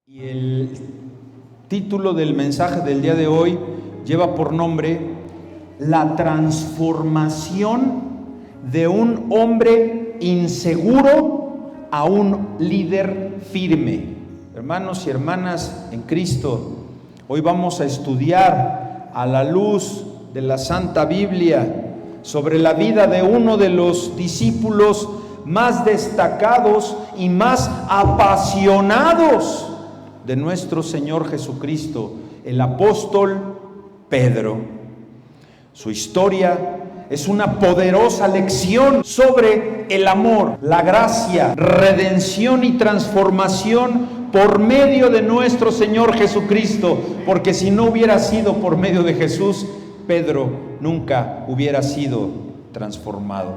Y el título del mensaje del día de hoy lleva por nombre La transformación de un hombre inseguro a un líder firme. Hermanos y hermanas en Cristo, hoy vamos a estudiar a la luz de la Santa Biblia sobre la vida de uno de los discípulos más destacados y más apasionados de nuestro Señor Jesucristo, el apóstol Pedro. Su historia es una poderosa lección sobre el amor, la gracia, redención y transformación por medio de nuestro Señor Jesucristo, porque si no hubiera sido por medio de Jesús, Pedro nunca hubiera sido transformado.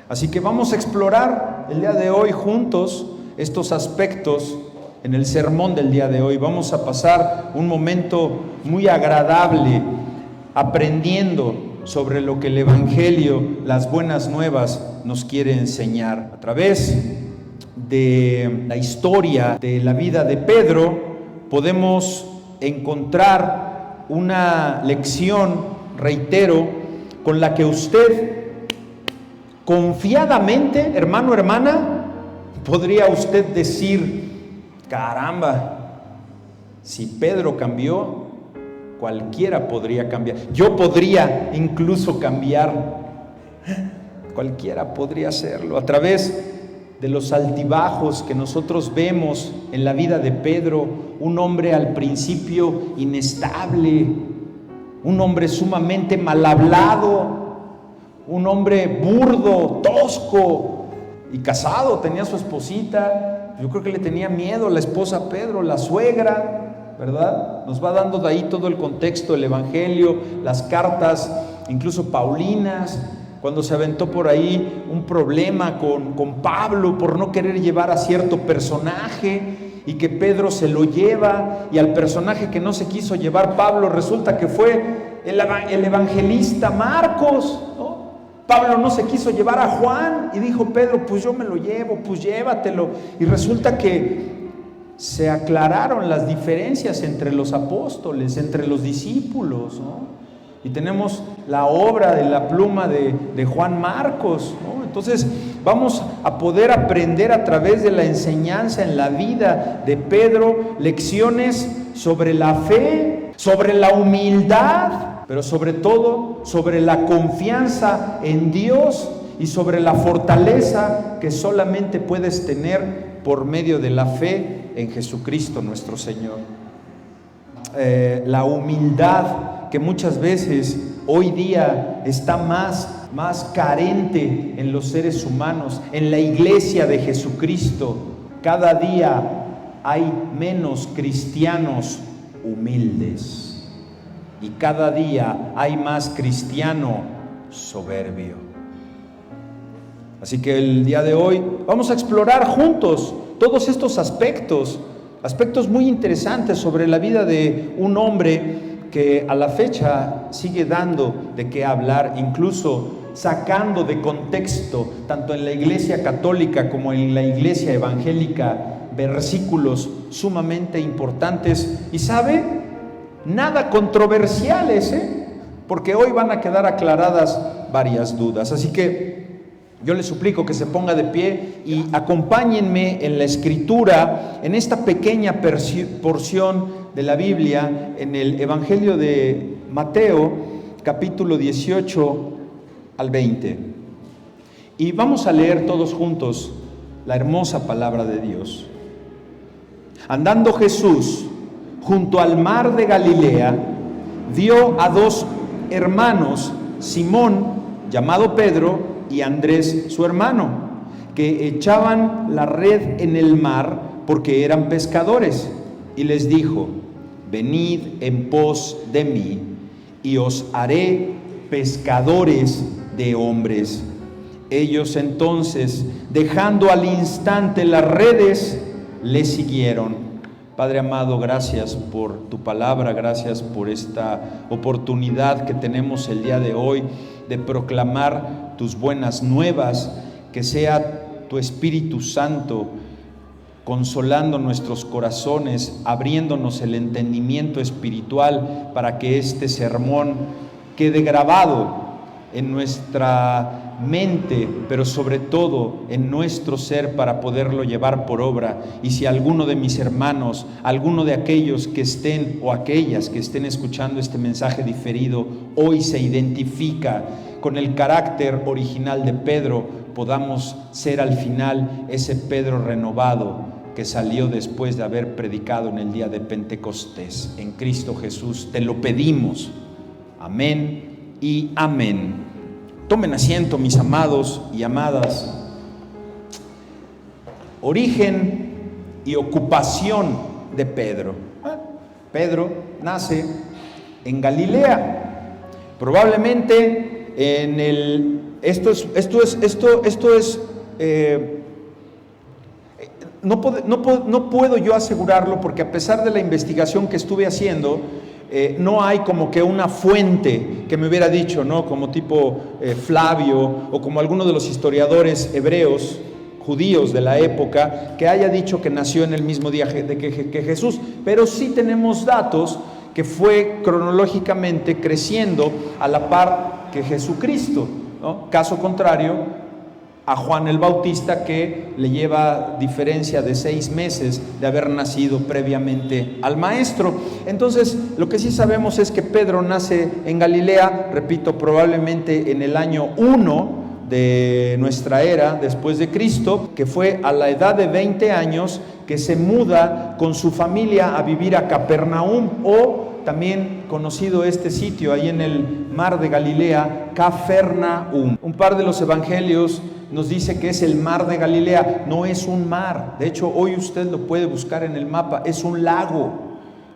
Así que vamos a explorar el día de hoy juntos estos aspectos. En el sermón del día de hoy vamos a pasar un momento muy agradable aprendiendo sobre lo que el Evangelio, las buenas nuevas, nos quiere enseñar. A través de la historia de la vida de Pedro podemos encontrar una lección, reitero, con la que usted confiadamente, hermano, hermana, podría usted decir: caramba, si Pedro cambió, cualquiera podría cambiar. Yo podría incluso cambiar. Cualquiera podría hacerlo. A través de los altibajos que nosotros vemos en la vida de Pedro, un hombre al principio inestable, un hombre sumamente mal hablado, un hombre burdo, tosco y casado, tenía su esposita. Yo creo que le tenía miedo la esposa a Pedro, la suegra, ¿verdad? Nos va dando de ahí todo el contexto, el Evangelio, las cartas, incluso paulinas, cuando se aventó por ahí un problema con Pablo por no querer llevar a cierto personaje y que Pedro se lo lleva, y al personaje que no se quiso llevar Pablo resulta que fue el evangelista Marcos, ¿no? Pablo no se quiso llevar a Juan y dijo Pedro: pues yo me lo llevo, pues llévatelo. Y resulta que se aclararon las diferencias entre los apóstoles, entre los discípulos, ¿no? Y tenemos la obra de la pluma de Juan Marcos, ¿no? Entonces vamos a poder aprender a través de la enseñanza en la vida de Pedro lecciones sobre la fe, sobre la humildad, pero sobre todo sobre la confianza en Dios y sobre la fortaleza que solamente puedes tener por medio de la fe en Jesucristo nuestro Señor. La humildad que muchas veces hoy día está más carente en los seres humanos, en la iglesia de Jesucristo. Cada día hay menos cristianos humildes. Y cada día hay más cristiano soberbio. Así que el día de hoy vamos a explorar juntos todos estos aspectos muy interesantes sobre la vida de un hombre que a la fecha sigue dando de qué hablar, incluso sacando de contexto, tanto en la iglesia católica como en la iglesia evangélica, versículos sumamente importantes. ¿Y sabe? Nada controversiales, porque hoy van a quedar aclaradas varias dudas. Así que yo les suplico que se ponga de pie y acompáñenme en la escritura, en esta pequeña porción de la Biblia, en el Evangelio de Mateo, capítulo 18 al 20. Y vamos a leer todos juntos la hermosa palabra de Dios. Andando Jesús junto al mar de Galilea, vio a dos hermanos, Simón, llamado Pedro, y Andrés, su hermano, que echaban la red en el mar porque eran pescadores, y les dijo: venid en pos de mí, y os haré pescadores de hombres. Ellos entonces, dejando al instante las redes, le siguieron. Padre amado, gracias por tu palabra, gracias por esta oportunidad que tenemos el día de hoy de proclamar tus buenas nuevas, que sea tu Espíritu Santo consolando nuestros corazones, abriéndonos el entendimiento espiritual para que este sermón quede grabado en nuestra mente, pero sobre todo en nuestro ser, para poderlo llevar por obra. Y si alguno de mis hermanos, alguno de aquellos que estén o aquellas que estén escuchando este mensaje diferido, hoy se identifica con el carácter original de Pedro, podamos ser al final ese Pedro renovado que salió después de haber predicado en el día de Pentecostés. En Cristo Jesús te lo pedimos. Amén y amén. Tomen asiento, mis amados y amadas. Origen y ocupación de Pedro. Pedro nace en Galilea. Probablemente en el... No puedo yo asegurarlo, porque a pesar de la investigación que estuve haciendo, no hay como que una fuente que me hubiera dicho, ¿no? Como tipo Flavio o como alguno de los historiadores hebreos, judíos de la época, que haya dicho que nació en el mismo día que Jesús. Pero sí tenemos datos que fue cronológicamente creciendo a la par que Jesucristo, ¿no? Caso contrario a Juan el Bautista, que le lleva diferencia de 6 meses de haber nacido previamente al Maestro. Entonces, lo que sí sabemos es que Pedro nace en Galilea, repito, probablemente en el año 1 de nuestra era, después de Cristo, que fue a la edad de 20 años que se muda con su familia a vivir a Capernaum, o también conocido este sitio ahí en el mar de Galilea, Cafarnaum. Un par de los evangelios nos dice que es el mar de Galilea. No es un mar, de hecho hoy usted lo puede buscar en el mapa, es un lago,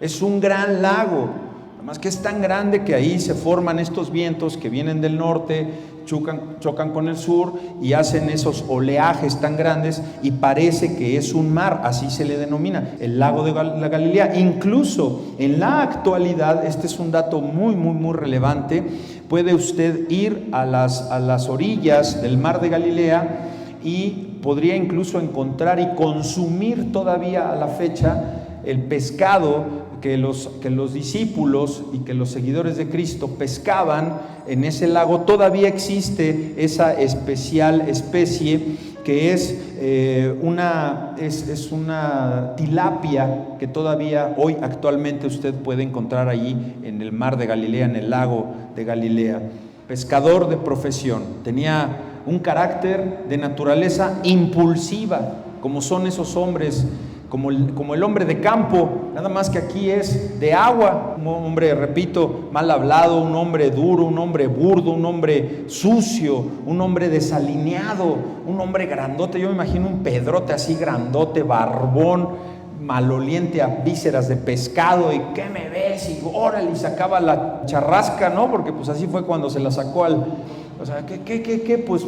es un gran lago, además que es tan grande que ahí se forman estos vientos que vienen del norte, chocan con el sur y hacen esos oleajes tan grandes, y parece que es un mar, así se le denomina, el lago de la Galilea. Incluso en la actualidad, este es un dato muy relevante, puede usted ir a las orillas del mar de Galilea y podría incluso encontrar y consumir todavía a la fecha el pescado que los discípulos y que los seguidores de Cristo pescaban en ese lago. Todavía existe esa especial especie que es una tilapia que todavía hoy actualmente usted puede encontrar allí en el mar de Galilea, en el lago de Galilea. Pescador de profesión, tenía un carácter de naturaleza impulsiva, como son esos hombres, como el hombre de campo, nada más que aquí es de agua. Un hombre, repito, mal hablado, un hombre duro, un hombre burdo, un hombre sucio, un hombre desalineado, un hombre grandote. Yo me imagino un Pedrote así grandote, barbón, maloliente a vísceras de pescado, y ¿qué me ves? Y órale, y sacaba la charrasca, ¿no? Porque pues así fue cuando se la sacó o sea, ¿qué? Pues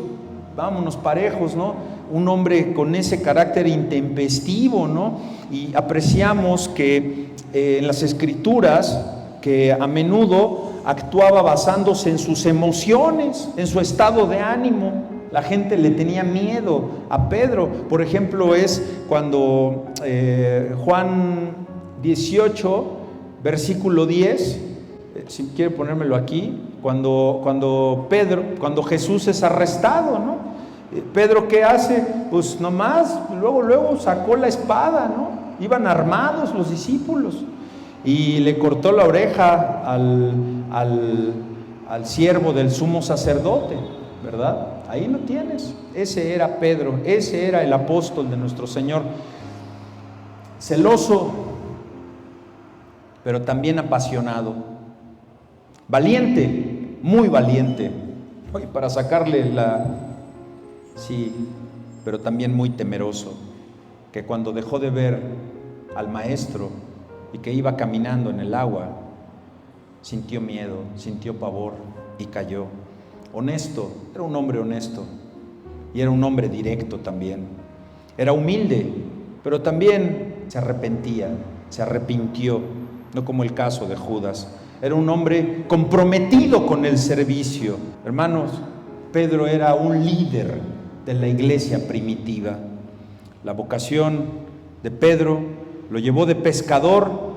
vámonos parejos, ¿no? Un hombre con ese carácter intempestivo, ¿no? Y apreciamos que en las Escrituras, que a menudo actuaba basándose en sus emociones, en su estado de ánimo. La gente le tenía miedo a Pedro. Por ejemplo, es cuando Juan 18, versículo 10, si quiere ponérmelo aquí, cuando Jesús es arrestado, ¿no? Pedro, ¿qué hace? Pues nomás, luego sacó la espada, ¿no? Iban armados los discípulos y le cortó la oreja al siervo del sumo sacerdote, ¿verdad? Ahí lo tienes. Ese era Pedro, ese era el apóstol de nuestro Señor. Celoso, pero también apasionado. Valiente, muy valiente. Oye, para sacarle Sí, pero también muy temeroso, que cuando dejó de ver al Maestro y que iba caminando en el agua, sintió miedo, sintió pavor y cayó. Honesto, era un hombre honesto y era un hombre directo también. Era humilde, pero también se arrepintió, no como el caso de Judas. Era un hombre comprometido con el servicio. Hermanos, Pedro era un líder de la iglesia primitiva. La vocación de Pedro lo llevó de pescador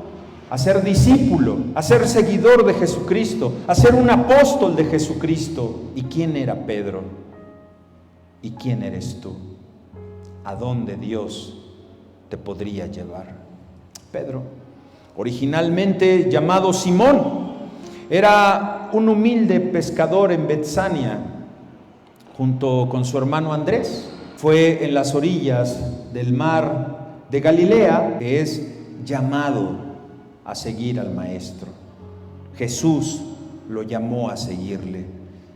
a ser discípulo, a ser seguidor de Jesucristo, a ser un apóstol de Jesucristo. ¿Y quién era Pedro? ¿Y quién eres tú? ¿A dónde Dios te podría llevar? Pedro, originalmente llamado Simón, era un humilde pescador en Betsania, junto con su hermano Andrés. Fue en las orillas del mar de Galilea que es llamado a seguir al Maestro. Jesús lo llamó a seguirle.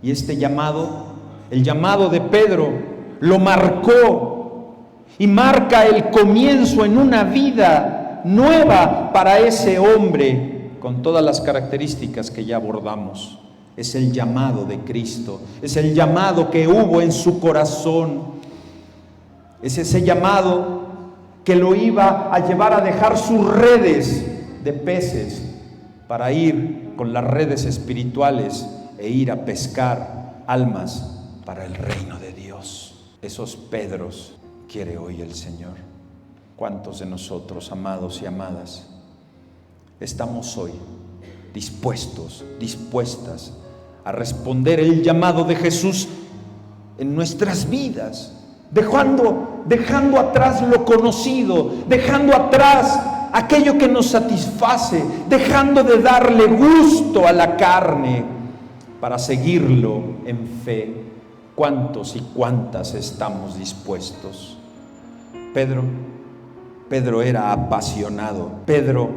Y este llamado, el llamado de Pedro, lo marcó y marca el comienzo en una vida nueva para ese hombre con todas las características que ya abordamos. Es el llamado de Cristo, es el llamado que hubo en su corazón, es ese llamado que lo iba a llevar a dejar sus redes de peces para ir con las redes espirituales e ir a pescar almas para el reino de Dios. Esos Pedros quiere hoy el Señor. ¿Cuántos de nosotros, amados y amadas, estamos hoy dispuestas a responder el llamado de Jesús en nuestras vidas, dejando atrás lo conocido, dejando atrás aquello que nos satisface, dejando de darle gusto a la carne para seguirlo en fe? ¿Cuántos y cuántas estamos dispuestos? Pedro era apasionado. Pedro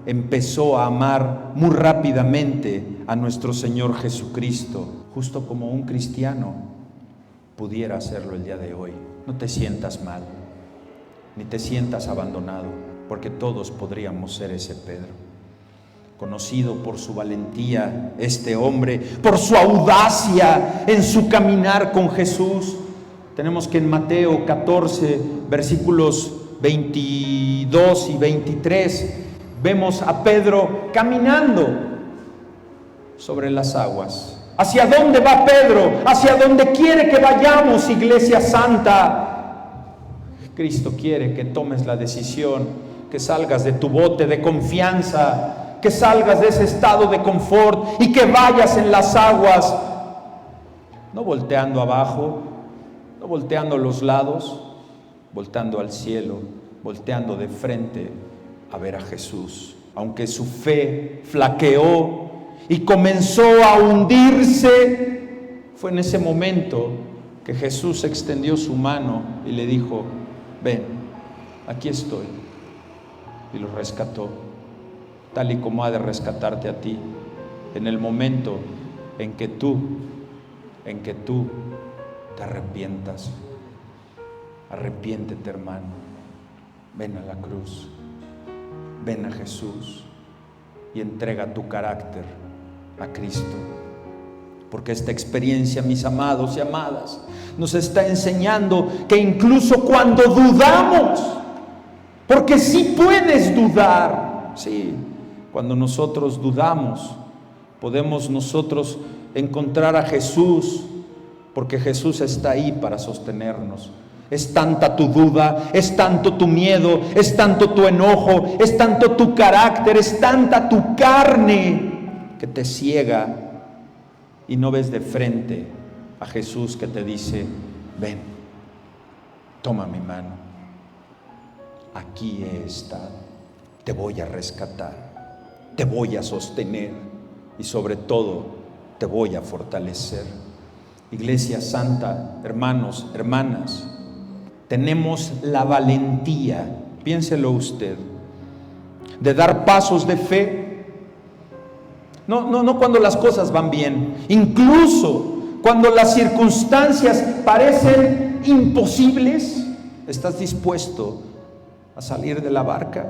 empezó a amar muy rápidamente a nuestro Señor Jesucristo, justo como un cristiano pudiera hacerlo el día de hoy. No te sientas mal, ni te sientas abandonado, porque todos podríamos ser ese Pedro. Conocido por su valentía, este hombre, por su audacia en su caminar con Jesús. Tenemos que en Mateo 14, versículos 22 y 23, vemos a Pedro caminando sobre las aguas. ¿Hacia dónde va Pedro? ¿Hacia dónde quiere que vayamos, Iglesia Santa? Cristo quiere que tomes la decisión, que salgas de tu bote de confianza, que salgas de ese estado de confort y que vayas en las aguas, no volteando abajo, no volteando a los lados, volteando al cielo, volteando de frente a ver a Jesús. Aunque su fe flaqueó y comenzó a hundirse, fue en ese momento que Jesús extendió su mano y le dijo: ven, aquí estoy. Y lo rescató, tal y como ha de rescatarte a ti en el momento en que tú te arrepientas. Arrepiéntete, hermano. Ven a la cruz, ven a Jesús y entrega tu carácter a Cristo. Porque esta experiencia, mis amados y amadas, nos está enseñando que incluso cuando dudamos, porque sí puedes dudar, sí, cuando nosotros dudamos, podemos nosotros encontrar a Jesús, porque Jesús está ahí para sostenernos. Es tanta tu duda, es tanto tu miedo, es tanto tu enojo, es tanto tu carácter, es tanta tu carne que te ciega y no ves de frente a Jesús que te dice: ven, toma mi mano, aquí he estado, te voy a rescatar, te voy a sostener y sobre todo te voy a fortalecer. Iglesia Santa, hermanos, hermanas, tenemos la valentía, piénselo usted, de dar pasos de fe. No cuando las cosas van bien, incluso cuando las circunstancias parecen imposibles, ¿estás dispuesto a salir de la barca?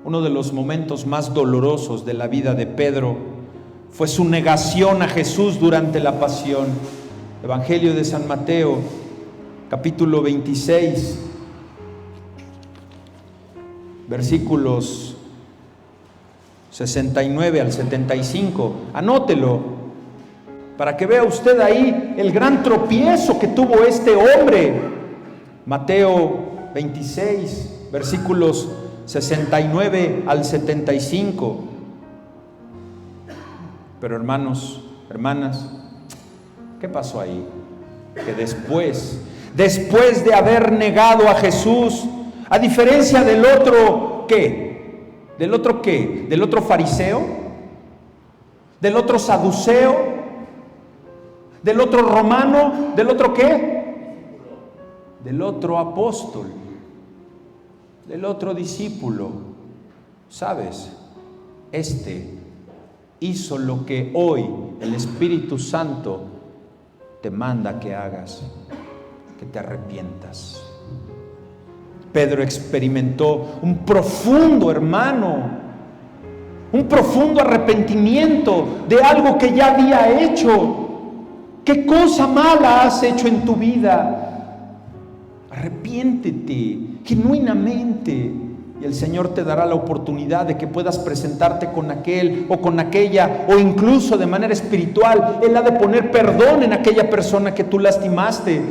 Uno de los momentos más dolorosos de la vida de Pedro fue su negación a Jesús durante la pasión. Evangelio de San Mateo, capítulo 26, versículos 69 al 75. Anótelo para que vea usted ahí el gran tropiezo que tuvo este hombre. Mateo 26, versículos 69 al 75. Pero hermanos, hermanas, ¿qué pasó ahí? Que después de haber negado a Jesús, a diferencia del otro, ¿qué? ¿Del otro qué? ¿Del otro fariseo? ¿Del otro saduceo? ¿Del otro romano? ¿Del otro qué? Del otro apóstol, del otro discípulo. ¿Sabes? Hizo lo que hoy el Espíritu Santo te manda que hagas, que te arrepientas. Pedro experimentó un profundo, hermano, un profundo arrepentimiento de algo que ya había hecho. ¿Qué cosa mala has hecho en tu vida? Arrepiéntete genuinamente y el Señor te dará la oportunidad de que puedas presentarte con aquel o con aquella, o incluso de manera espiritual. Él ha de poner perdón en aquella persona que tú lastimaste.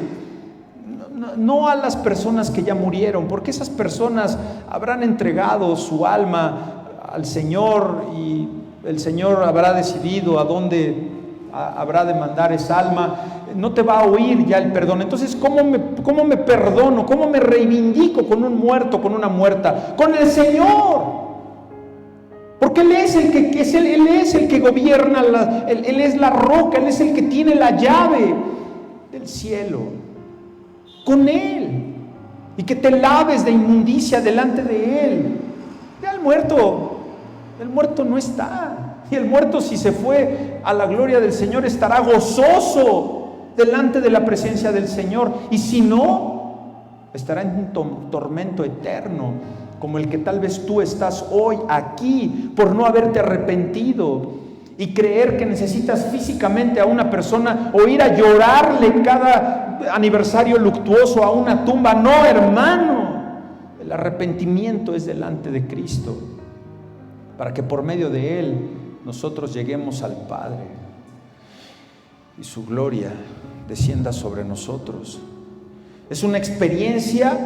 No a las personas que ya murieron, porque esas personas habrán entregado su alma al Señor y el Señor habrá decidido a dónde habrá de mandar esa alma. No te va a oír ya el perdón. Entonces, ¿cómo me perdono? ¿Cómo me reivindico con un muerto, con una muerta? Con el Señor. Porque Él es el que gobierna, Él es la roca, Él es el que tiene la llave del cielo. Con Él. Y que te laves de inmundicia delante de Él. Ya el muerto no está. Y el muerto, si se fue a la gloria del Señor, estará gozoso delante de la presencia del Señor. Y si no, estará en un tormento eterno, como el que tal vez tú estás hoy aquí, por no haberte arrepentido y creer que necesitas físicamente a una persona o ir a llorarle cada aniversario luctuoso a una tumba. No, hermano, el arrepentimiento es delante de Cristo, para que por medio de Él nosotros lleguemos al Padre y su gloria descienda sobre nosotros. Es una experiencia,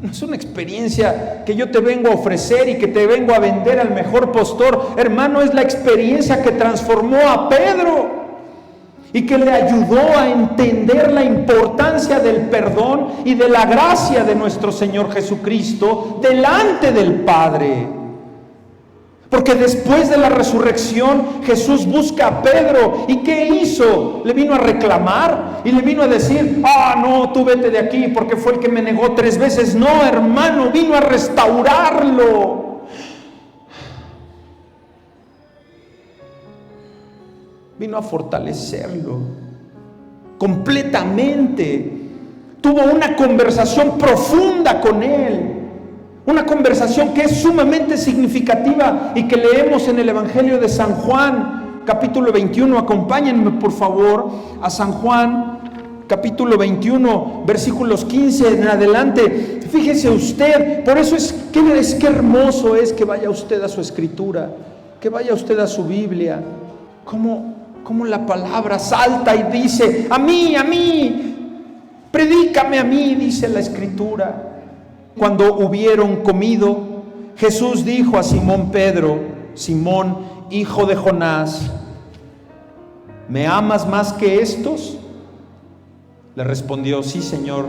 no es una experiencia que yo te vengo a ofrecer y que te vengo a vender al mejor postor. Hermano, es la experiencia que transformó a Pedro y que le ayudó a entender la importancia del perdón y de la gracia de nuestro Señor Jesucristo delante del Padre. Porque después de la resurrección, Jesús busca a Pedro. ¿Y qué hizo? Le vino a reclamar y le vino a decir: no, tú vete de aquí porque fue el que me negó 3 veces. No, hermano, vino a restaurarlo. Vino a fortalecerlo completamente. Tuvo una conversación profunda con él. Una conversación que es sumamente significativa y que leemos en el Evangelio de San Juan, capítulo 21. Acompáñenme, por favor, a San Juan, capítulo 21, versículos 15 en adelante. Fíjese usted, por eso qué hermoso es que vaya usted a su Escritura, que vaya usted a su Biblia. Cómo la palabra salta y dice: a mí, predícame a mí, dice la Escritura. Cuando hubieron comido, Jesús dijo a Simón Pedro: Simón, hijo de Jonás, ¿me amas más que estos? Le respondió: sí, Señor,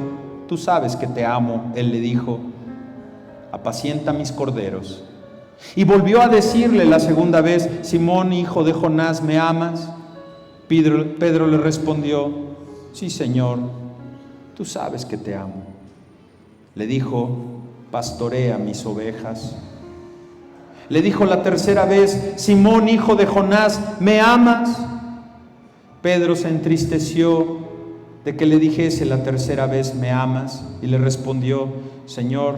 tú sabes que te amo. Él le dijo: apacienta mis corderos. Y volvió a decirle la segunda vez: Simón, hijo de Jonás, ¿me amas? Pedro le respondió: sí, Señor, tú sabes que te amo. Le dijo: pastorea mis ovejas. Le dijo la tercera vez: Simón, hijo de Jonás, ¿me amas? Pedro se entristeció de que le dijese la tercera vez: ¿me amas? Y le respondió: Señor,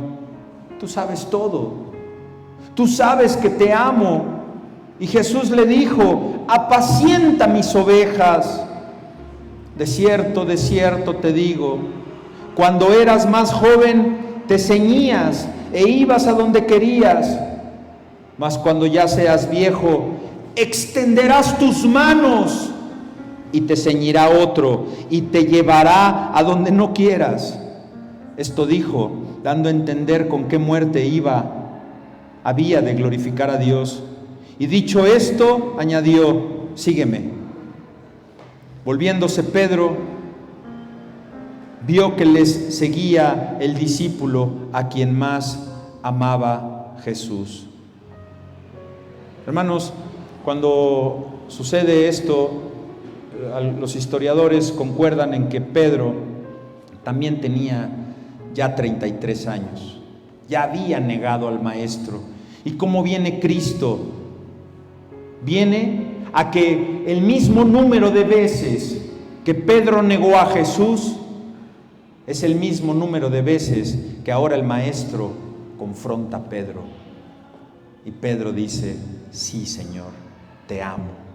tú sabes todo. Tú sabes que te amo. Y Jesús le dijo: apacienta mis ovejas. De cierto, te digo, cuando eras más joven, te ceñías e ibas a donde querías. Mas cuando ya seas viejo, extenderás tus manos y te ceñirá otro y te llevará a donde no quieras. Esto dijo dando a entender con qué muerte había de glorificar a Dios. Y dicho esto, añadió: sígueme. Volviéndose Pedro, vio que les seguía el discípulo a quien más amaba Jesús. Hermanos, cuando sucede esto, los historiadores concuerdan en que Pedro también tenía ya 33 años, ya había negado al Maestro. ¿Y cómo viene Cristo? Viene a que el mismo número de veces que Pedro negó a Jesús es el mismo número de veces que ahora el Maestro confronta a Pedro. Y Pedro dice: sí, Señor, te amo.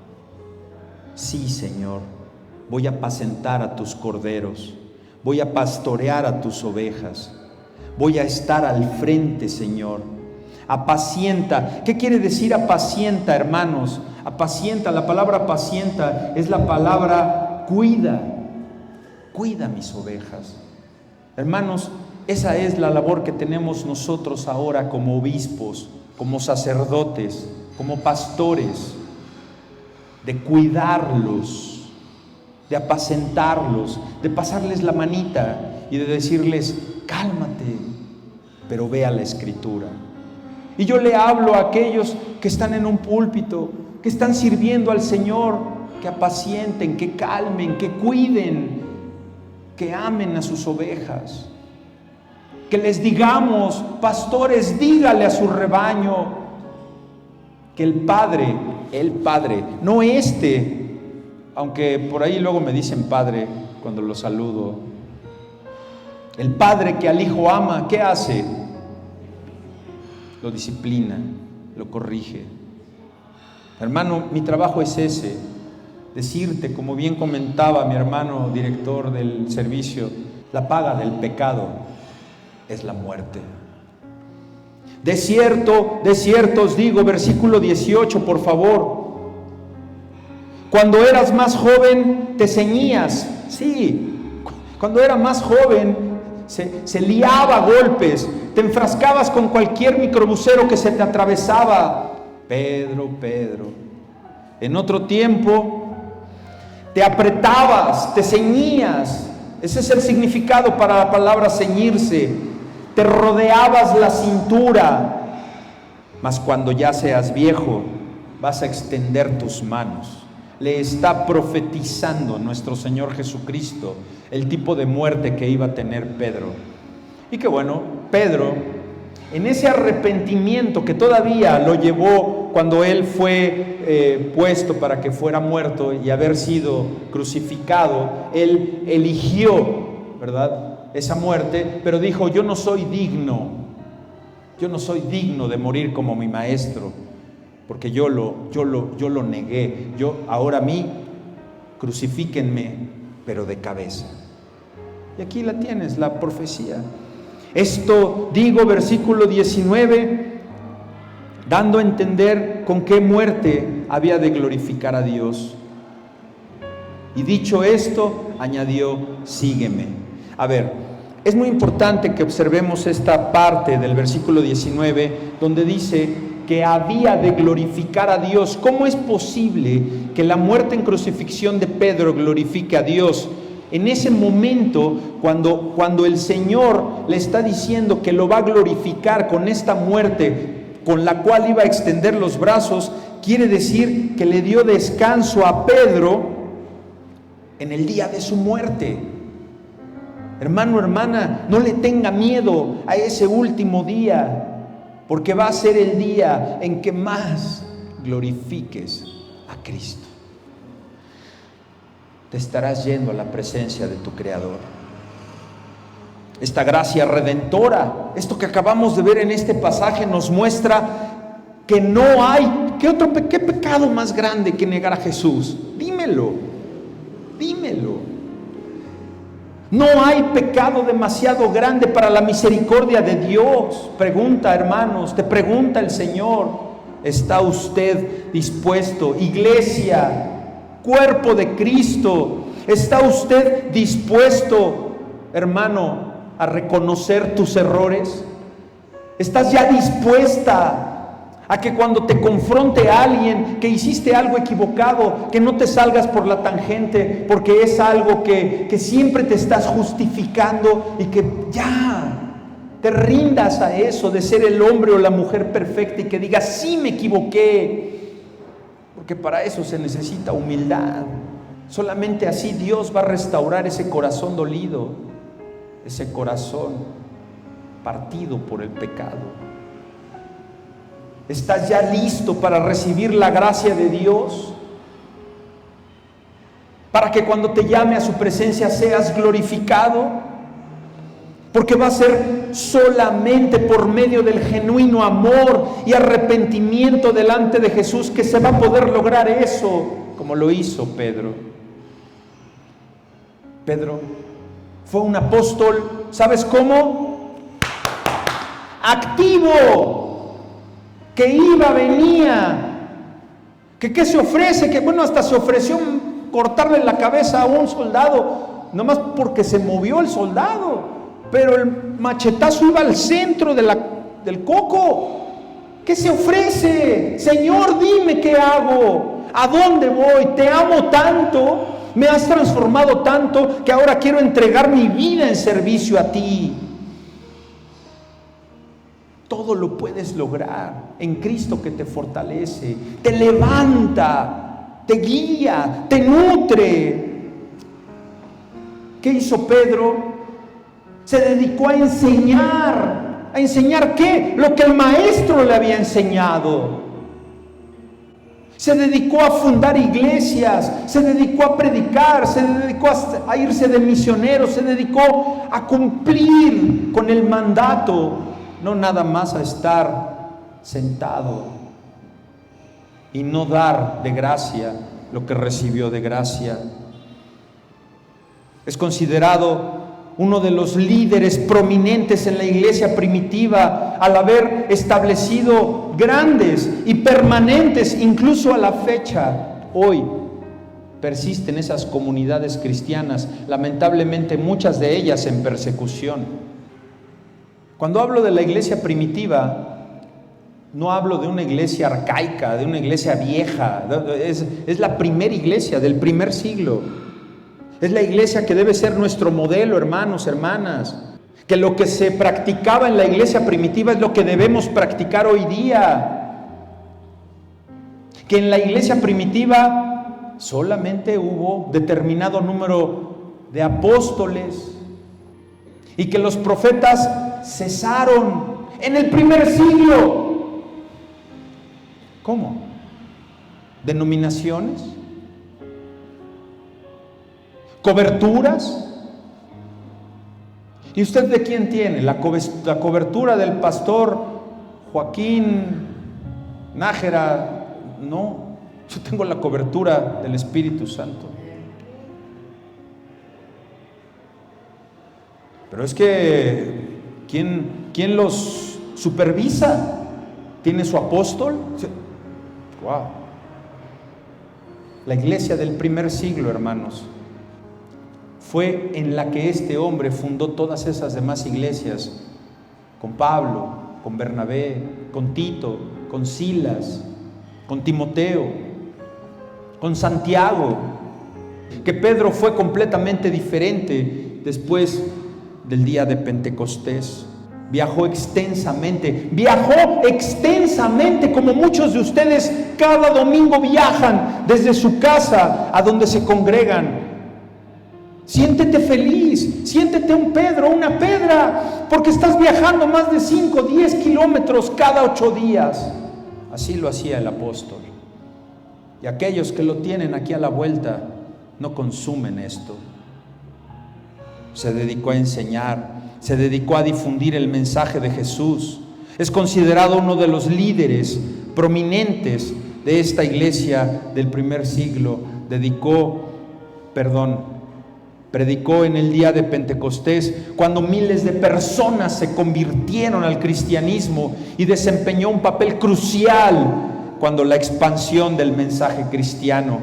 Sí, Señor, voy a apacentar a tus corderos, voy a pastorear a tus ovejas, voy a estar al frente, Señor. Apacienta. ¿Qué quiere decir apacienta, hermanos? Apacienta, la palabra apacienta es la palabra cuida. Cuida mis ovejas. Hermanos, esa es la labor que tenemos nosotros ahora como obispos, como sacerdotes, como pastores, de cuidarlos, de apacentarlos, de pasarles la manita y de decirles: cálmate, pero ve a la Escritura. Y yo le hablo a aquellos que están en un púlpito, que están sirviendo al Señor, que apacienten, que calmen, que cuiden, que amen a sus ovejas. Que les digamos: pastores, dígale a su rebaño que el Padre, no aunque por ahí luego me dicen padre cuando lo saludo, el Padre que al Hijo ama, ¿qué hace? Lo disciplina, lo corrige. Hermano, mi trabajo es ese: decirte, como bien comentaba mi hermano director del servicio, la paga del pecado es la muerte. De cierto os digo, versículo 18, por favor. Cuando eras más joven te ceñías. Sí, cuando era más joven se liaba a golpes, te enfrascabas con cualquier microbusero que se te atravesaba. Pedro, en otro tiempo te apretabas, te ceñías. Ese es el significado para la palabra ceñirse. Te rodeabas la cintura. Mas cuando ya seas viejo, vas a extender tus manos. Le está profetizando nuestro Señor Jesucristo el tipo de muerte que iba a tener Pedro. Y que bueno, Pedro, en ese arrepentimiento que todavía lo llevó cuando él fue puesto para que fuera muerto y haber sido crucificado, él eligió, ¿verdad?, esa muerte, pero dijo: yo no soy digno de morir como mi Maestro, porque yo lo negué. Ahora a mí, crucifíquenme, pero de cabeza. Y aquí la tienes, la profecía. Esto digo, versículo 19, dando a entender con qué muerte había de glorificar a Dios. Y dicho esto, añadió: sígueme. A ver, es muy importante que observemos esta parte del versículo 19, donde dice que había de glorificar a Dios. ¿Cómo es posible que la muerte en crucifixión de Pedro glorifique a Dios? En ese momento, cuando el Señor le está diciendo que lo va a glorificar con esta muerte, con la cual iba a extender los brazos, quiere decir que le dio descanso a Pedro en el día de su muerte. Hermano, hermana, no le tenga miedo a ese último día, porque va a ser el día en que más glorifiques a Cristo. Te estarás yendo a la presencia de tu Creador. Esta gracia redentora, esto que acabamos de ver en este pasaje, nos muestra que no hay, ¿qué pecado más grande que negar a Jesús? Dímelo. No hay pecado demasiado grande para la misericordia de Dios. Pregunta, hermanos, te pregunta el Señor: ¿está usted dispuesto? Iglesia, cuerpo de Cristo, ¿está usted dispuesto, hermano, a reconocer tus errores? ¿Estás ya dispuesta a que cuando te confronte a alguien que hiciste algo equivocado, que no te salgas por la tangente, porque es algo que siempre te estás justificando, y que ya te rindas a eso de ser el hombre o la mujer perfecta y que digas, sí me equivoqué? Porque para eso se necesita humildad. Solamente así Dios va a restaurar ese corazón dolido, ese corazón partido por el pecado. ¿Estás ya listo para recibir la gracia de Dios? Para que cuando te llame a su presencia seas glorificado. Porque va a ser solamente por medio del genuino amor y arrepentimiento delante de Jesús que se va a poder lograr eso, como lo hizo Pedro. Pedro fue un apóstol, ¿sabes cómo? Activo. Que iba, venía, que qué se ofrece, que bueno, hasta se ofreció cortarle la cabeza a un soldado, nomás porque se movió el soldado, pero el machetazo iba al centro del coco. ¿Qué se ofrece? Señor, dime qué hago, a dónde voy, te amo tanto, me has transformado tanto que ahora quiero entregar mi vida en servicio a ti. Todo lo puedes lograr en Cristo que te fortalece, te levanta, te guía, te nutre. ¿Qué hizo Pedro? Se dedicó a enseñar. ¿A enseñar qué? Lo que el maestro le había enseñado. Se dedicó a fundar iglesias, se dedicó a predicar, se dedicó a irse de misionero, se dedicó a cumplir con el mandato. No nada más a estar sentado y no dar de gracia lo que recibió de gracia. Es considerado uno de los líderes prominentes en la iglesia primitiva al haber establecido grandes y permanentes, incluso a la fecha. Hoy persisten esas comunidades cristianas, lamentablemente muchas de ellas en persecución. Cuando hablo de la iglesia primitiva, no hablo de una iglesia arcaica, de una iglesia vieja. Es la primera iglesia del primer siglo. Es la iglesia que debe ser nuestro modelo, hermanos, hermanas. Que lo que se practicaba en la iglesia primitiva es lo que debemos practicar hoy día. Que en la iglesia primitiva solamente hubo determinado número de apóstoles y que los profetas cesaron en el primer siglo. ¿Cómo? ¿Denominaciones? ¿Coberturas? ¿Y usted de quién tiene? ¿La cobertura del pastor Joaquín Nájera? No, yo tengo la cobertura del Espíritu Santo. Pero es que ¿quién los supervisa? ¿Tiene su apóstol? Wow. La iglesia del primer siglo, hermanos, fue en la que este hombre fundó todas esas demás iglesias, con Pablo, con Bernabé, con Tito, con Silas, con Timoteo, con Santiago. Que Pedro fue completamente diferente después del día de Pentecostés. Viajó extensamente como muchos de ustedes cada domingo viajan desde su casa a donde se congregan. Siéntete feliz, siéntete un Pedro, una Pedra, porque estás viajando más de 5, 10 kilómetros cada 8 días. Así lo hacía el apóstol. Y aquellos que lo tienen aquí a la vuelta no consumen esto. Se dedicó a enseñar, se dedicó a difundir el mensaje de Jesús. Es considerado uno de los líderes prominentes de esta iglesia del primer siglo. Predicó en el día de Pentecostés, cuando miles de personas se convirtieron al cristianismo, y desempeñó un papel crucial cuando la expansión del mensaje cristiano.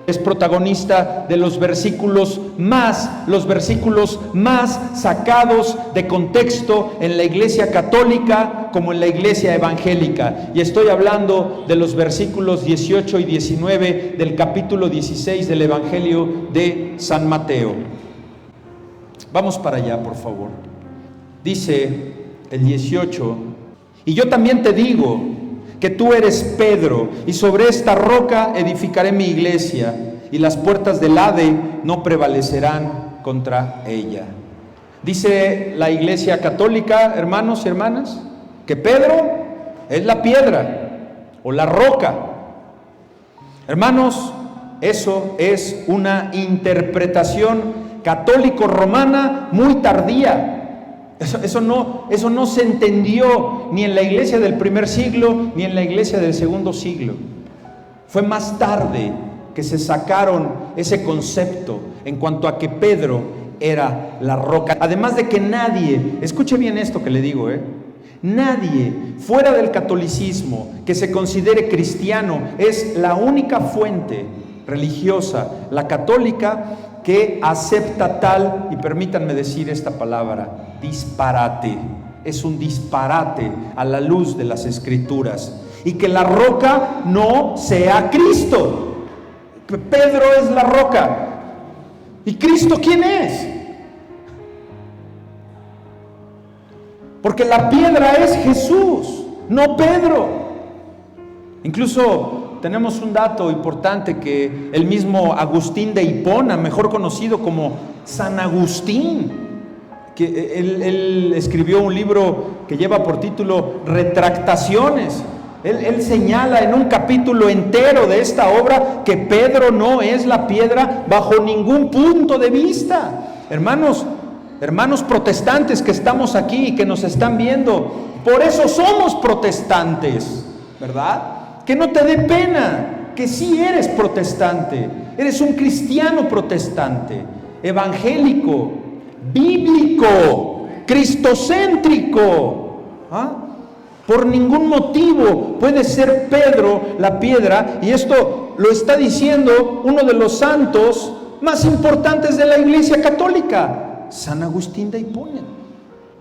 Es protagonista de los versículos más sacados de contexto en la iglesia católica como en la iglesia evangélica. Y estoy hablando de los versículos 18 y 19 del capítulo 16 del Evangelio de San Mateo. Vamos para allá, por favor. Dice el 18: y yo también te digo que tú eres Pedro, y sobre esta roca edificaré mi iglesia, y las puertas del Hades no prevalecerán contra ella. Dice la iglesia católica, hermanos y hermanas, que Pedro es la piedra o la roca. Hermanos, eso es una interpretación católico-romana muy tardía. Eso no se entendió ni en la iglesia del primer siglo ni en la iglesia del segundo siglo. Fue más tarde que se sacaron ese concepto en cuanto a que Pedro era la roca. Además de que nadie, escuche bien esto que le digo, nadie fuera del catolicismo que se considere cristiano es la única fuente religiosa, la católica, que acepta tal, y permítanme decir esta palabra, disparate. Es un disparate a la luz de las Escrituras. Y que la roca no sea Cristo. Pedro es la roca. ¿Y Cristo quién es? Porque la piedra es Jesús, no Pedro. Incluso tenemos un dato importante que el mismo Agustín de Hipona, mejor conocido como San Agustín, que él escribió un libro que lleva por título Retractaciones. Él señala en un capítulo entero de esta obra que Pedro no es la piedra bajo ningún punto de vista. Hermanos protestantes que estamos aquí y que nos están viendo, por eso somos protestantes, ¿verdad? Que no te dé pena, que sí eres protestante, eres un cristiano protestante, evangélico, bíblico, cristocéntrico. Por ningún motivo puede ser Pedro la piedra, y esto lo está diciendo uno de los santos más importantes de la iglesia católica, San Agustín de Hipona,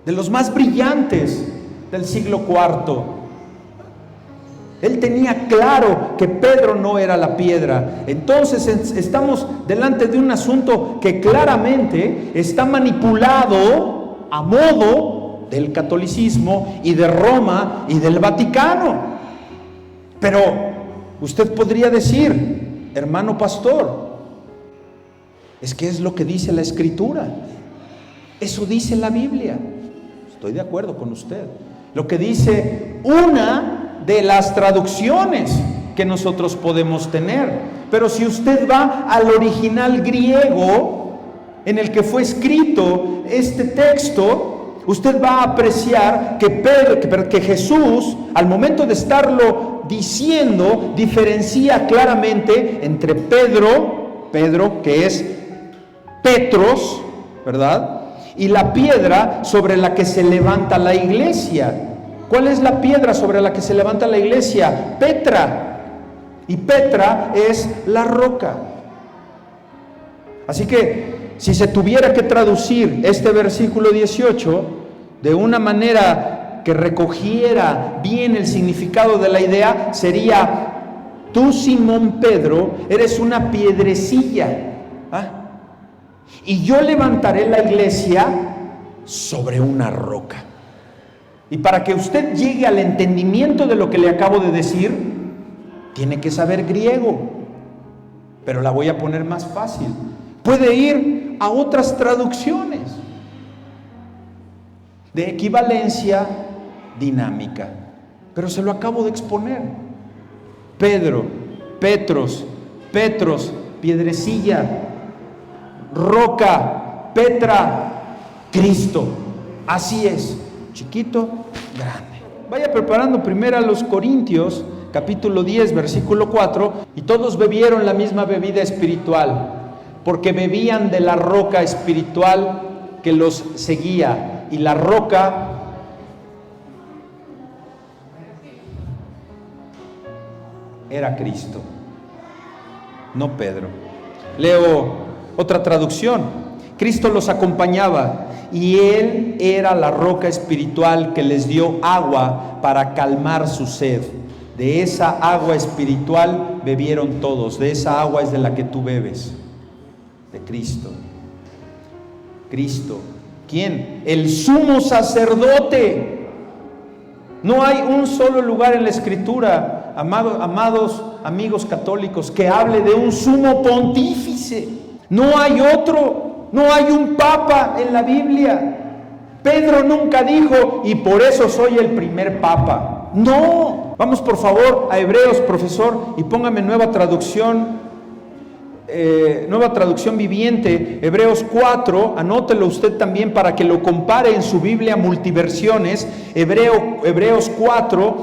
de los más brillantes del siglo IV. Él tenía claro que Pedro no era la piedra. Entonces estamos delante de un asunto que claramente está manipulado a modo del catolicismo y de Roma y del Vaticano. Pero usted podría decir, hermano pastor, es que es lo que dice la Escritura. Eso dice la Biblia. Estoy de acuerdo con usted. Lo que dice una de las traducciones que nosotros podemos tener. Pero si usted va al original griego en el que fue escrito este texto, usted va a apreciar que Jesús, al momento de estarlo diciendo, diferencia claramente entre Pedro, que es Petros, ¿verdad?, y la piedra sobre la que se levanta la iglesia. ¿Cuál es la piedra sobre la que se levanta la iglesia? Petra. Y Petra es la roca. Así que si se tuviera que traducir este versículo 18 de una manera que recogiera bien el significado de la idea, sería: tú, Simón Pedro, eres una piedrecilla, y yo levantaré la iglesia sobre una roca. Y para que usted llegue al entendimiento de lo que le acabo de decir, tiene que saber griego, pero la voy a poner más fácil. Puede ir a otras traducciones de equivalencia dinámica, pero se lo acabo de exponer. Pedro, Petros, piedrecilla, roca, Petra, Cristo. Así es, chiquito, grande. Vaya preparando primero a los Corintios, capítulo 10, versículo 4. Y todos bebieron la misma bebida espiritual, porque bebían de la roca espiritual que los seguía. Y la roca era Cristo. no Pedro. Leo otra traducción. Cristo los acompañaba y Él era la roca espiritual que les dio agua para calmar su sed. De esa agua espiritual bebieron todos. De esa agua es de la que tú bebes. De Cristo. Cristo. ¿Quién? El sumo sacerdote. No hay un solo lugar en la Escritura, amados amigos católicos, que hable de un sumo pontífice. No hay otro, no hay un papa en la Biblia. Pedro nunca dijo, y por eso soy el primer papa. No. Vamos por favor a Hebreos, profesor, y póngame nueva traducción viviente, Hebreos 4, anótelo usted también para que lo compare en su Biblia multiversiones. Hebreos 4,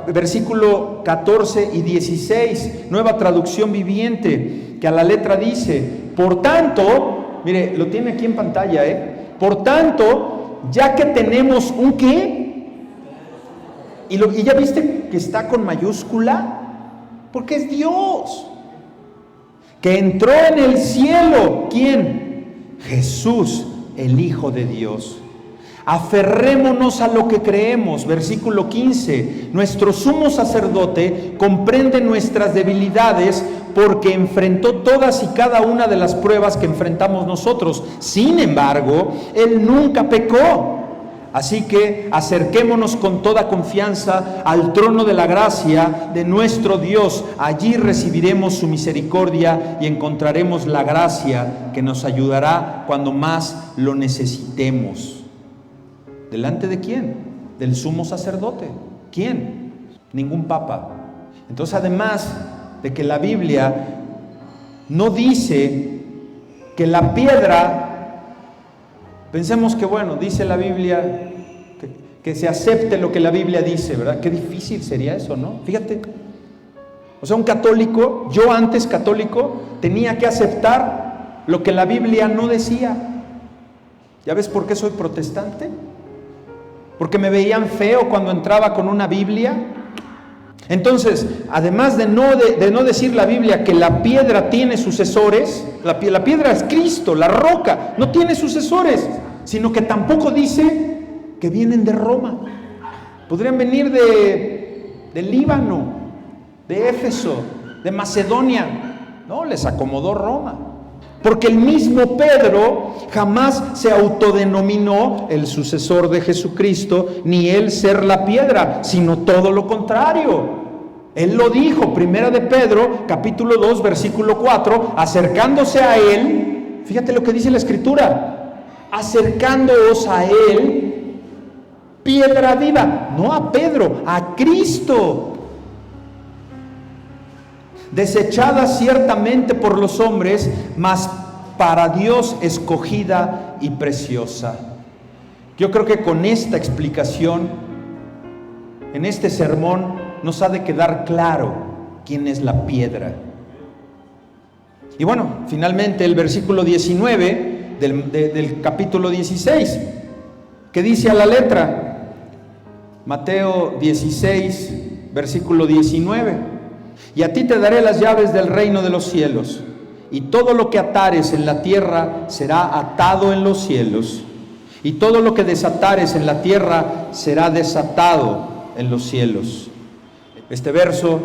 versículo 14 y 16, nueva traducción viviente, que a la letra dice: por tanto, mire, lo tiene aquí en pantalla, por tanto, ya que tenemos un ¿qué? Y ya viste que está con mayúscula, porque es Dios, que entró en el cielo. ¿Quién? Jesús, el Hijo de Dios. Aferrémonos a lo que creemos. Versículo 15. Nuestro sumo sacerdote comprende nuestras debilidades, porque enfrentó todas y cada una de las pruebas que enfrentamos nosotros. Sin embargo, Él nunca pecó. Así que acerquémonos con toda confianza al trono de la gracia de nuestro Dios. Allí recibiremos su misericordia y encontraremos la gracia que nos ayudará cuando más lo necesitemos. ¿Delante de quién? Del sumo sacerdote. ¿Quién? Ningún papa. Entonces, además de que la Biblia no dice que la piedra, pensemos que bueno, dice la Biblia que se acepte lo que la Biblia dice, ¿verdad? Qué difícil sería eso, ¿no? Fíjate, o sea, un católico, yo antes católico, tenía que aceptar lo que la Biblia no decía. ¿Ya ves por qué soy protestante? Porque me veían feo cuando entraba con una Biblia. Entonces, además de no decir la Biblia que la piedra tiene sucesores, la piedra es Cristo, la roca, no tiene sucesores, sino que tampoco dice que vienen de Roma. Podrían venir del Líbano, de Éfeso, de Macedonia. No, les acomodó Roma. Porque el mismo Pedro jamás se autodenominó el sucesor de Jesucristo, ni él ser la piedra, sino todo lo contrario. Él lo dijo, primera de Pedro, capítulo 2, versículo 4, acercándose a él, fíjate lo que dice la Escritura, acercándoos a él, piedra viva, no a Pedro, a Cristo, desechada ciertamente por los hombres, mas para Dios escogida y preciosa. Yo creo que con esta explicación, en este sermón, nos ha de quedar claro quién es la piedra. Y bueno, finalmente el versículo 19 del capítulo 16, que dice a la letra, Mateo 16, versículo 19: y a ti te daré las llaves del reino de los cielos, y todo lo que atares en la tierra será atado en los cielos, y todo lo que desatares en la tierra será desatado en los cielos. Este verso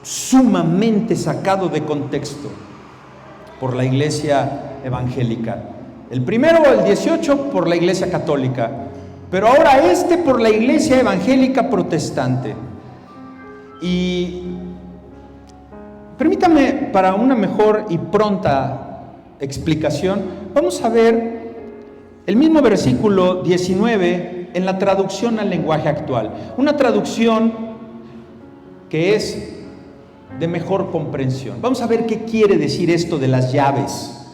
sumamente sacado de contexto por la iglesia evangélica. El primero, el 18, por la iglesia católica, pero ahora por la iglesia evangélica protestante. Y permítame, para una mejor y pronta explicación, vamos a ver el mismo versículo 19 en la traducción al lenguaje actual. Una traducción que es de mejor comprensión. Vamos a ver qué quiere decir esto de las llaves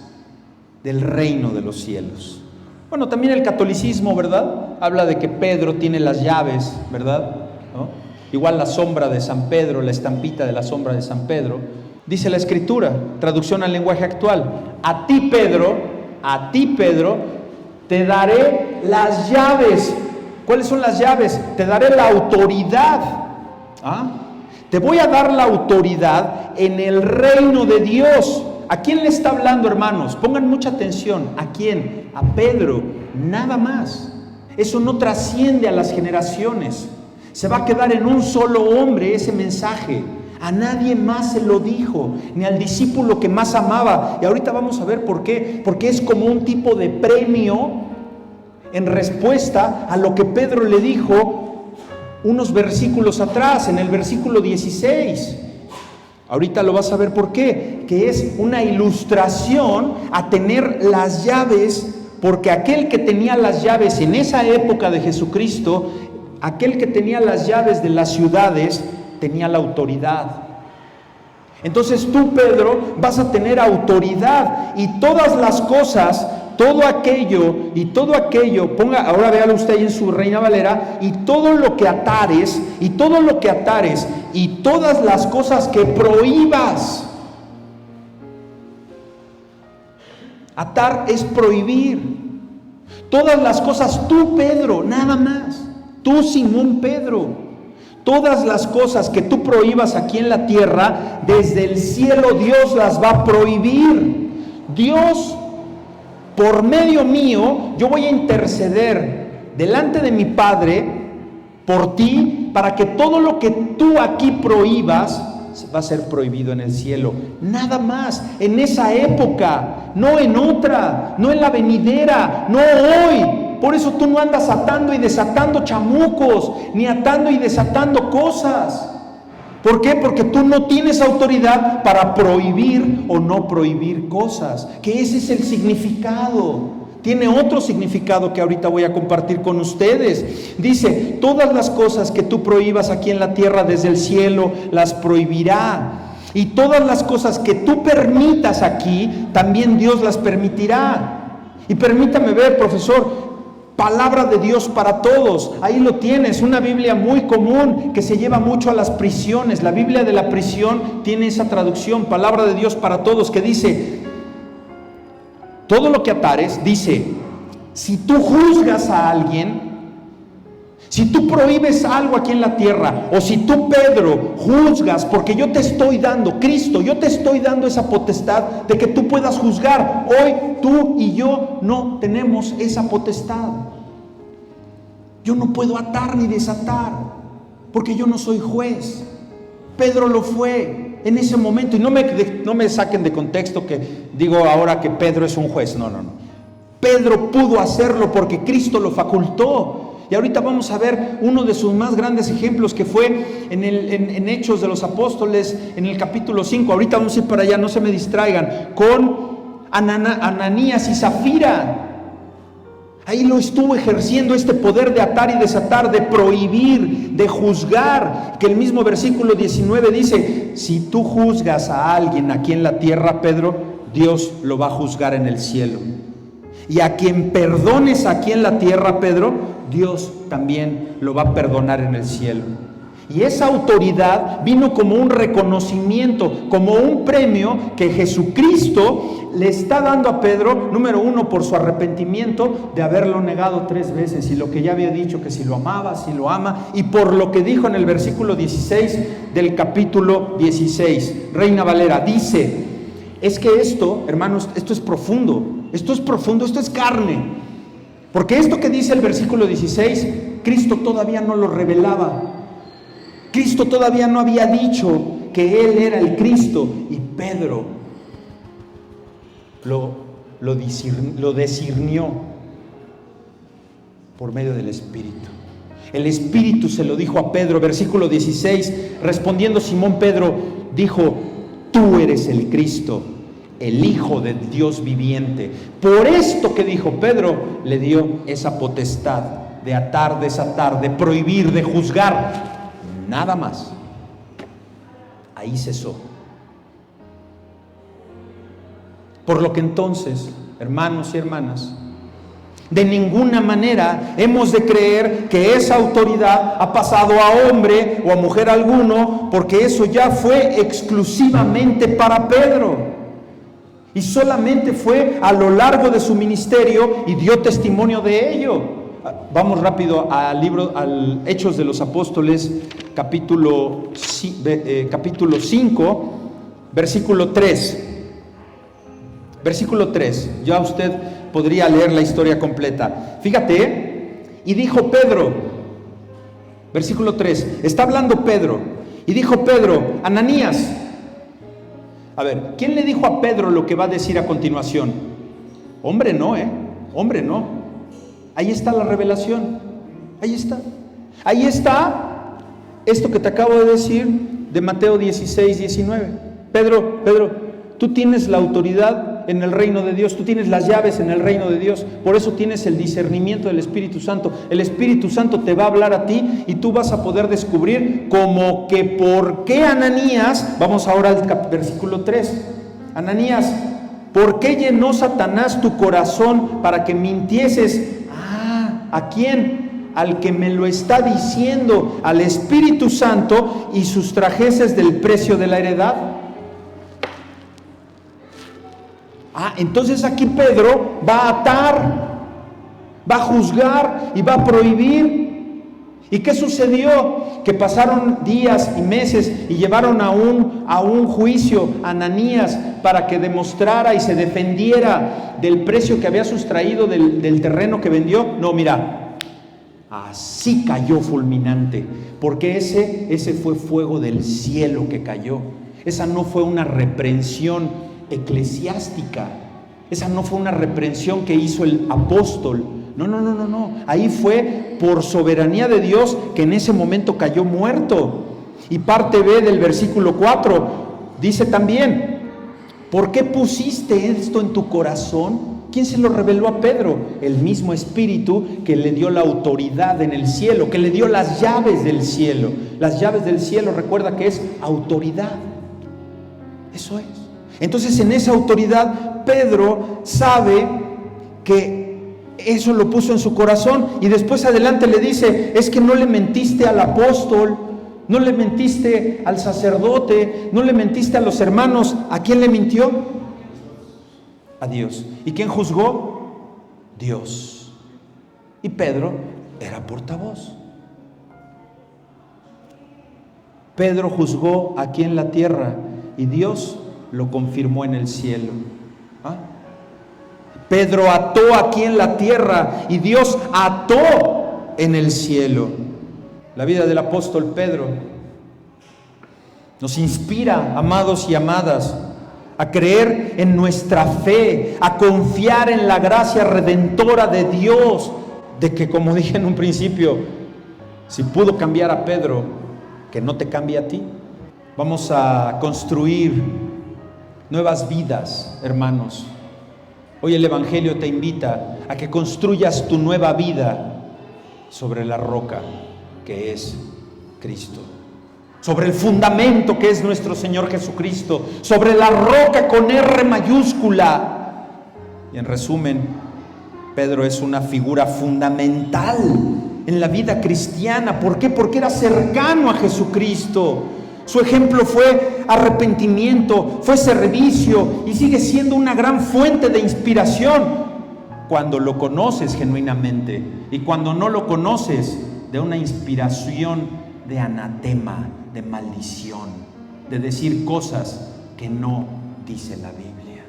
del reino de los cielos. Bueno, también el catolicismo, ¿verdad? Habla de que Pedro tiene las llaves, ¿verdad? ¿No? Igual la sombra de San Pedro, la estampita de la sombra de San Pedro. Dice la Escritura, traducción al lenguaje actual: a ti Pedro, te daré las llaves. ¿Cuáles son las llaves? Te daré la autoridad. Te voy a dar la autoridad en el reino de Dios. ¿A quién le está hablando, hermanos? Pongan mucha atención. ¿A quién? A Pedro, nada más. Eso no trasciende a las generaciones. Se va a quedar en un solo hombre ese mensaje. A nadie más se lo dijo, ni al discípulo que más amaba. Y ahorita vamos a ver por qué. Porque es como un tipo de premio en respuesta a lo que Pedro le dijo unos versículos atrás, en el versículo 16. Ahorita lo vas a ver por qué. Que es una ilustración a tener las llaves, porque aquel que tenía las llaves en esa época de Jesucristo, aquel que tenía las llaves de las ciudades, tenía la autoridad. Entonces tú, Pedro, vas a tener autoridad, y todas las cosas, todo aquello, ahora véalo usted ahí en su Reina Valera, y todo lo que atares, y todas las cosas que prohíbas. Atar es prohibir. Todas las cosas, tú, Pedro, nada más, tú, Simón Pedro, todas las cosas que tú prohíbas aquí en la tierra, desde el cielo Dios las va a prohibir. Dios, por medio mío, yo voy a interceder delante de mi Padre por ti, para que todo lo que tú aquí prohíbas va a ser prohibido en el cielo. Nada más, en esa época, no en otra, no en la venidera, no hoy. Por eso tú no andas atando y desatando chamucos, ni atando y desatando cosas. ¿Por qué? Porque tú no tienes autoridad para prohibir o no prohibir cosas. Que ese es el significado. Tiene otro significado que ahorita voy a compartir con ustedes. Dice, todas las cosas que tú prohíbas aquí en la tierra, desde el cielo las prohibirá. Y todas las cosas que tú permitas aquí, también Dios las permitirá. Y permítame ver, profesor, palabra de Dios para todos. Ahí lo tienes, una Biblia muy común que se lleva mucho a las prisiones. La Biblia de la prisión tiene esa traducción, palabra de Dios para todos, que dice, todo lo que atares, dice, si tú juzgas a alguien, si tú prohíbes algo aquí en la tierra, o si tú, Pedro, juzgas, porque yo te estoy dando, Cristo, yo te estoy dando esa potestad de que tú puedas juzgar. Hoy tú y yo no tenemos esa potestad. Yo no puedo atar ni desatar, porque yo no soy juez. Pedro lo fue en ese momento, y no me saquen de contexto que digo ahora que Pedro es un juez. No. Pedro pudo hacerlo porque Cristo lo facultó. Y ahorita vamos a ver uno de sus más grandes ejemplos, que fue en Hechos de los Apóstoles, en el capítulo 5. Ahorita vamos a ir para allá, no se me distraigan, con Ananías y Zafira. Ahí lo estuvo ejerciendo este poder de atar y desatar, de prohibir, de juzgar, que el mismo versículo 19 dice, si tú juzgas a alguien aquí en la tierra, Pedro, Dios lo va a juzgar en el cielo. Y a quien perdones aquí en la tierra, Pedro, Dios también lo va a perdonar en el cielo. Y esa autoridad vino como un reconocimiento, como un premio que Jesucristo le está dando a Pedro, número uno, por su arrepentimiento de haberlo negado 3 veces, y lo que ya había dicho, que si lo amaba, si lo ama, y por lo que dijo en el versículo 16 del capítulo 16, Reina Valera, dice, es que esto, hermanos, esto es profundo, esto es carne, porque esto que dice el versículo 16, Cristo todavía no lo revelaba. Cristo todavía no había dicho que Él era el Cristo, y Pedro lo discernió por medio del Espíritu. El Espíritu se lo dijo a Pedro, versículo 16, respondiendo Simón Pedro, dijo, tú eres el Cristo, el Hijo de Dios viviente. Por esto que dijo Pedro, le dio esa potestad de atar, desatar, de prohibir, de juzgar. Nada más. Ahí cesó. Por lo que entonces, hermanos y hermanas, de ninguna manera hemos de creer que esa autoridad ha pasado a hombre o a mujer alguno, porque eso ya fue exclusivamente para Pedro. Y solamente fue a lo largo de su ministerio y dio testimonio de ello. Vamos rápido al Hechos de los Apóstoles, capítulo capítulo 5, versículo 3. Versículo 3, ya usted podría leer la historia completa. Fíjate, y dijo Pedro, versículo 3, está hablando Pedro, y dijo Pedro, Ananías. A ver, ¿quién le dijo a Pedro lo que va a decir a continuación? Hombre no, hombre no. Ahí está la revelación, ahí está. Ahí está esto que te acabo de decir de Mateo 16, 19. Pedro, tú tienes la autoridad en el reino de Dios, tú tienes las llaves en el reino de Dios, por eso tienes el discernimiento del Espíritu Santo. El Espíritu Santo te va a hablar a ti y tú vas a poder descubrir como que por qué Ananías, vamos ahora al versículo 3, Ananías, ¿por qué llenó Satanás tu corazón para que mintieses? ¿A quién? Al que me lo está diciendo, al Espíritu Santo, y sustrajeses del precio de la heredad. Entonces aquí Pedro va a atar, va a juzgar y va a prohibir. ¿Y qué sucedió? Que pasaron días y meses y llevaron a un juicio a Ananías para que demostrara y se defendiera del precio que había sustraído del terreno que vendió. No, mira, así cayó fulminante, porque ese fue fuego del cielo que cayó. Esa no fue una reprensión eclesiástica, esa no fue una reprensión que hizo el apóstol. No. Ahí fue por soberanía de Dios que en ese momento cayó muerto. Y parte B del versículo 4 dice también: ¿por qué pusiste esto en tu corazón? ¿Quién se lo reveló a Pedro? El mismo Espíritu que le dio la autoridad en el cielo, que le dio las llaves del cielo. Las llaves del cielo, recuerda que es autoridad. Eso es. Entonces, en esa autoridad, Pedro sabe que eso lo puso en su corazón, y después adelante le dice: es que no le mentiste al apóstol, no le mentiste al sacerdote, no le mentiste a los hermanos. ¿A quién le mintió? A Dios. ¿Y quién juzgó? Dios. Y Pedro era portavoz. Pedro juzgó aquí en la tierra y Dios lo confirmó en el cielo. Pedro ató aquí en la tierra y Dios ató en el cielo. La vida del apóstol Pedro nos inspira, amados y amadas, a creer en nuestra fe, a confiar en la gracia redentora de Dios, de que, como dije en un principio, si pudo cambiar a Pedro, que no te cambie a ti. Vamos a construir nuevas vidas, hermanos. Hoy el Evangelio te invita a que construyas tu nueva vida sobre la roca que es Cristo, sobre el fundamento que es nuestro Señor Jesucristo, sobre la roca con R mayúscula. Y en resumen, Pedro es una figura fundamental en la vida cristiana. ¿Por qué? Porque era cercano a Jesucristo. Su ejemplo fue arrepentimiento, fue servicio y sigue siendo una gran fuente de inspiración cuando lo conoces genuinamente, y cuando no lo conoces, de una inspiración de anatema, de maldición, de decir cosas que no dice la Biblia,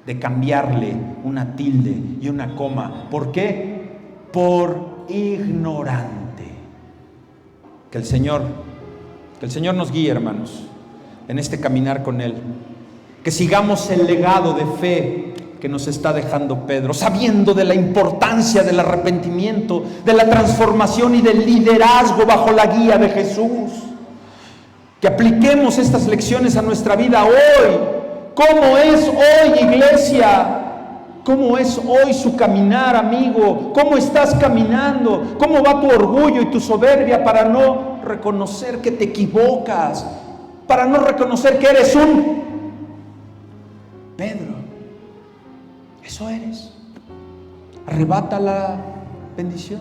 de cambiarle una tilde y una coma. ¿Por qué? Por ignorante. Que el Señor nos guíe, hermanos, en este caminar con Él. Que sigamos el legado de fe que nos está dejando Pedro, sabiendo de la importancia del arrepentimiento, de la transformación y del liderazgo bajo la guía de Jesús. Que apliquemos estas lecciones a nuestra vida hoy. ¿Cómo es hoy, iglesia? ¿Cómo es hoy su caminar, amigo? ¿Cómo estás caminando? ¿Cómo va tu orgullo y tu soberbia para no reconocer que te equivocas? Para no reconocer que eres un Pedro. Eso eres. Arrebata la bendición.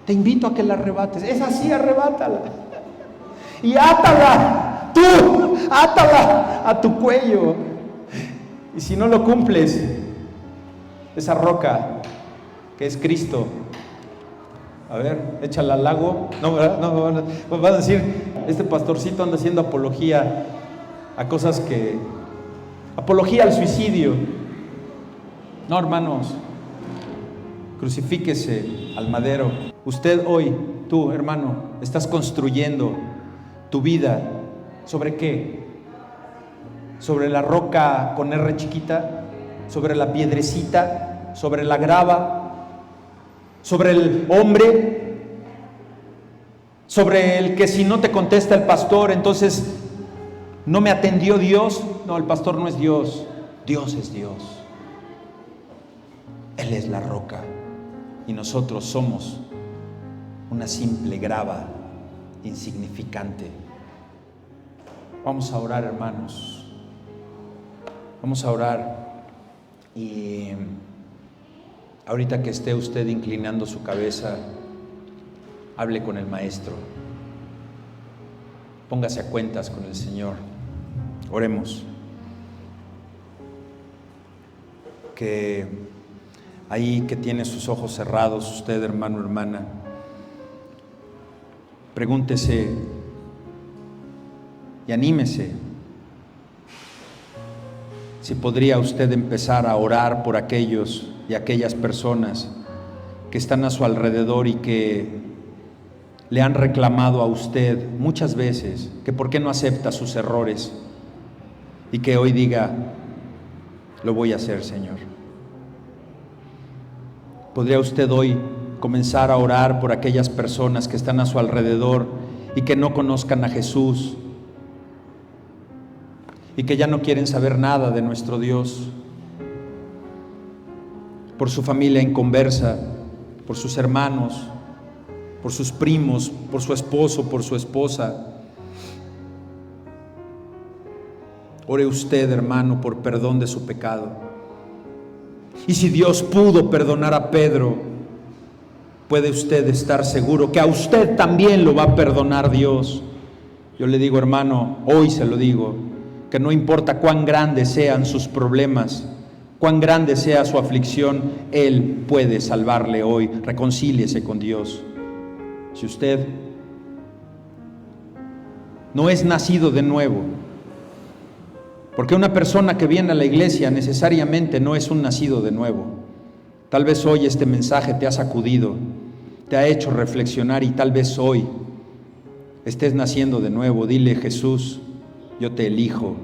Te invito a que la arrebates. Es así, arrebátala. Y átala. Tú, átala a tu cuello. Y si no lo cumples, esa roca que es Cristo A ver, échala al lago. No, ¿verdad? No, van a decir, este pastorcito anda haciendo apología a cosas que... apología al suicidio. No, hermanos, crucifíquese al madero. Usted hoy, tú, hermano, estás construyendo tu vida. ¿Sobre qué? ¿Sobre la roca con R chiquita? ¿Sobre la piedrecita? ¿Sobre la grava? ¿Sobre el hombre? ¿Sobre el que si no te contesta el pastor, entonces no me atendió Dios? No, el pastor no es Dios. Dios es Dios. Él es la roca y nosotros somos una simple grava insignificante. Vamos a orar, hermanos. Vamos a orar. Y ahorita que esté usted inclinando su cabeza, hable con el Maestro. Póngase a cuentas con el Señor. Oremos. Que ahí que tiene sus ojos cerrados, usted, hermano, hermana, pregúntese y anímese si podría usted empezar a orar por aquellos y aquellas personas que están a su alrededor y que le han reclamado a usted muchas veces que por qué no acepta sus errores, y que hoy diga: lo voy a hacer, Señor. ¿Podría usted hoy comenzar a orar por aquellas personas que están a su alrededor y que no conozcan a Jesús y que ya no quieren saber nada de nuestro Dios? Por su familia inconversa, por sus hermanos, por sus primos, por su esposo, por su esposa. Ore usted, hermano, por perdón de su pecado. Y si Dios pudo perdonar a Pedro, puede usted estar seguro que a usted también lo va a perdonar Dios. Yo le digo, hermano, hoy se lo digo, que no importa cuán grandes sean sus problemas, cuán grande sea su aflicción, Él puede salvarle hoy. Reconcíliese con Dios. Si usted no es nacido de nuevo, porque una persona que viene a la iglesia necesariamente no es un nacido de nuevo. Tal vez hoy este mensaje te ha sacudido, te ha hecho reflexionar, y tal vez hoy estés naciendo de nuevo. Dile: Jesús, yo te elijo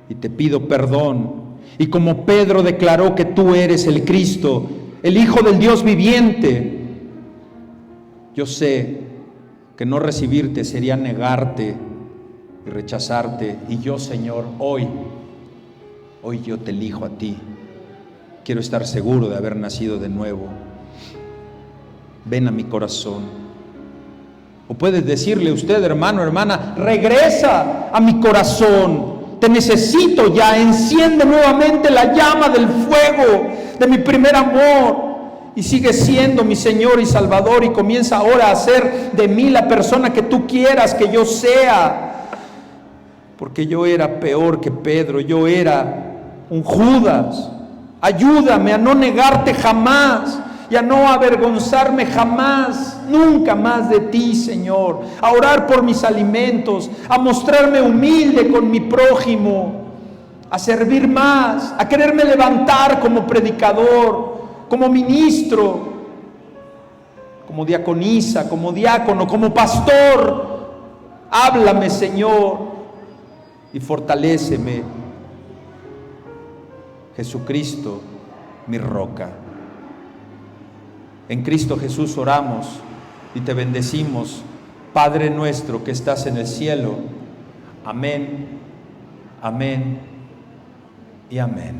y te pido perdón. Y como Pedro declaró que tú eres el Cristo, el Hijo del Dios viviente, yo sé que no recibirte sería negarte y rechazarte. Y yo, Señor, hoy yo te elijo a ti. Quiero estar seguro de haber nacido de nuevo. Ven a mi corazón. O puedes decirle usted, hermano, hermana: regresa a mi corazón. Te necesito ya. Enciende nuevamente la llama del fuego de mi primer amor. Y sigue siendo mi Señor y Salvador. Y comienza ahora a hacer de mí la persona que tú quieras que yo sea. Porque yo era peor que Pedro, yo era un Judas. Ayúdame a no negarte jamás y a no avergonzarme jamás, nunca más de ti, Señor. A orar por mis alimentos, a mostrarme humilde con mi prójimo, a servir más, a quererme levantar como predicador, como ministro, como diaconisa, como diácono, como pastor. Háblame, Señor, y fortaléceme. Jesucristo, mi roca. En Cristo Jesús oramos y te bendecimos, Padre nuestro que estás en el cielo. Amén, amén y amén.